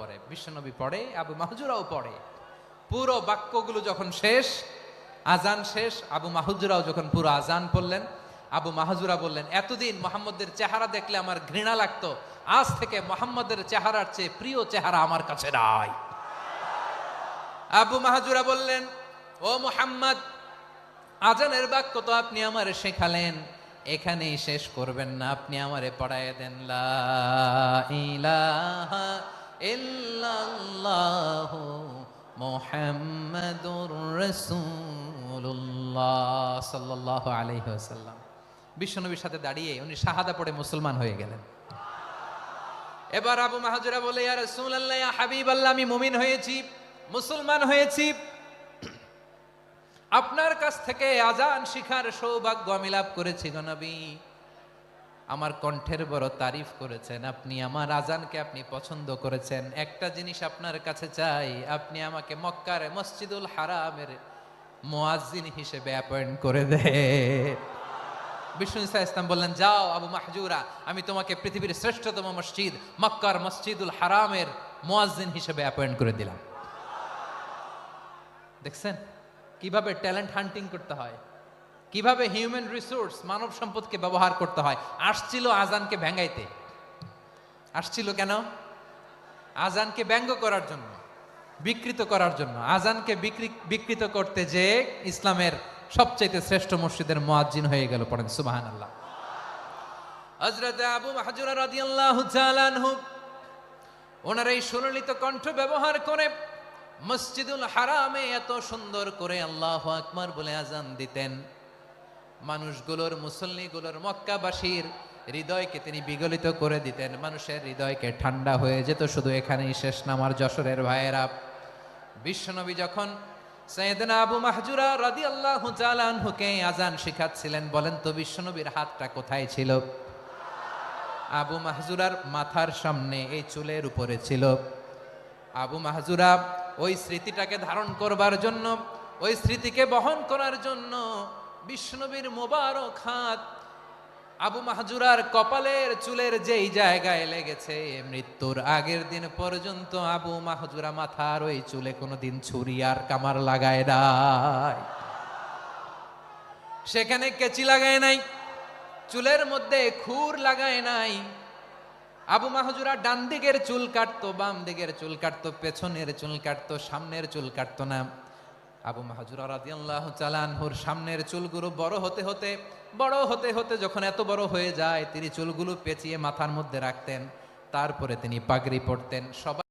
পড়ে, বিশ্বনবী পড়ে, আবু মাহজুরাও পড়ে। পুরো বাক্যগুলো যখন শেষ, আজান শেষ, আবু মাহজুরাও যখন পুরো আজান পড়লেন, আবু মাহজুরা বললেন, এতদিন মোহাম্মদের চেহারা দেখলে আমার ঘৃণা লাগতো, আজ থেকে মোহাম্মদের চেহারার চেয়ে প্রিয় চেহারা আমার কাছে নাই। আবু মাহজুরা বললেন, ও মুহাম্মদ, আজানের বাক্য তো আপনি আমারে শেখালেন, এখানেই শেষ করবেন না, আপনি আমারে পড়ায় দেন, লা ইলাহা ইল্লাল্লাহু মুহাম্মাদুর রাসূলুল্লাহ সাল্লাল্লাহু আলাইহি ওয়াসাল্লাম। বিশ্বনবীর সাথে দাঁড়িয়ে উনি শাহাদা পড়ে মুসলমান হয়ে গেলেন। এবার আবু মাহজুরা বলে, ইয়া রাসূলুল্লাহ, ইয়া হাবিবাল্লাহ, আমি মুমিন হয়েছি, মুসলমান হয়েছি, আপনার কাছ থেকে আজান শিখার সৌভাগ্য আমি লাভ করেছি গো নবী। আমার কণ্ঠের বড় তারিফ করেছেন, আপনি আমার আজানকে আপনি পছন্দ করেছেন। একটা জিনিস আপনার কাছে চাই, আপনি আমাকে মক্কার মসজিদুল হারামের মুয়াজ্জিন হিসেবে অ্যাপয়েন্ট করে দেন। বিষ্ণু ঈসা ইসলাম বললেন, যাও আবু মাহজুরা, আমি তোমাকে পৃথিবীর শ্রেষ্ঠতম মসজিদ মক্কার মসজিদুল হারামের মুয়াজ্জিন হিসেবে অ্যাপয়েন্ট করে দিলাম। দেখছেন কিভাবে ট্যালেন্ট হান্টিং করতে হয়, কিভাবে হিউম্যান রিসোর্স মানব সম্পদকে ব্যবহার করতে হয়। আসছিল আজানকে ভেঙ্গাইতে, আসছিল কেন? আজানকে ব্যঙ্গ করার জন্য, বিকৃত করার জন্য। আজানকে বিকৃত করতে যে ইসলামের সবচাইতে শ্রেষ্ঠ মসজিদের মুয়াজ্জিন হয়ে গেল। পড়েন সুবহানাল্লাহ। হযরত আবু মাহজুরা রাদিয়াল্লাহু তাআলা আনহু ওনার এই সুললিত কণ্ঠ ব্যবহার করে মসজিদুল হারামে এত সুন্দর করে আল্লাহু আকবার বলে আজান দিতেন, মানুষগুলোর, মুসল্লিগুলোর, মক্কাবাসীর হৃদয়কে তিনি বিগলিত করে দিতেন, মানুষের হৃদয়কে ঠান্ডা হয়ে যেত। শুধু এখানেই শেষ না আমার যশোরের ভাইয়েরা, বিশ্বনবী যখন সাইয়েদনা আবু মাহজুরা রাদিয়াল্লাহু তাআলা আনহুকে আজান শিখাচ্ছিলেন, বলেন তো বিশ্বনবীর হাতটা কোথায় ছিল? আবু মাহজুরার মাথার সামনে, এই চুলের উপরে ছিল। আবু মাহজুরা ওই স্মৃতিটাকে ধারণ করবার জন্য, ওই স্মৃতিকে বহন করার জন্য বিশ্বনবীর মোবারক হাত আবু মাহজুরার কপালের চুলের যেই জায়গায় লেগেছে, মৃত্যুর আগের দিন পর্যন্ত আবু মাহজুরা মাথার ওই চুলে কোনোদিন ছুরি আর কামার লাগায় নাই, সেখানে কেচি লাগায় নাই, চুলের মধ্যে খুর লাগায় নাই। আবু মাহজুরা ডান দিকের চুল কাটতো, বাম দিকের চুল কাটতো, পেছনের চুল কাটতো, সামনের চুল কাটতো না। আবু মাহজুরা রাদিয়াল্লাহু তাআলা আনহুর সামনের চুলগুলো বড় হতে হতে যখন এত বড় হয়ে যায়, তিনি চুলগুলো পেঁচিয়ে মাথার মধ্যে রাখতেন, তারপরে তিনি পাগড়ি পরতেন। সবাই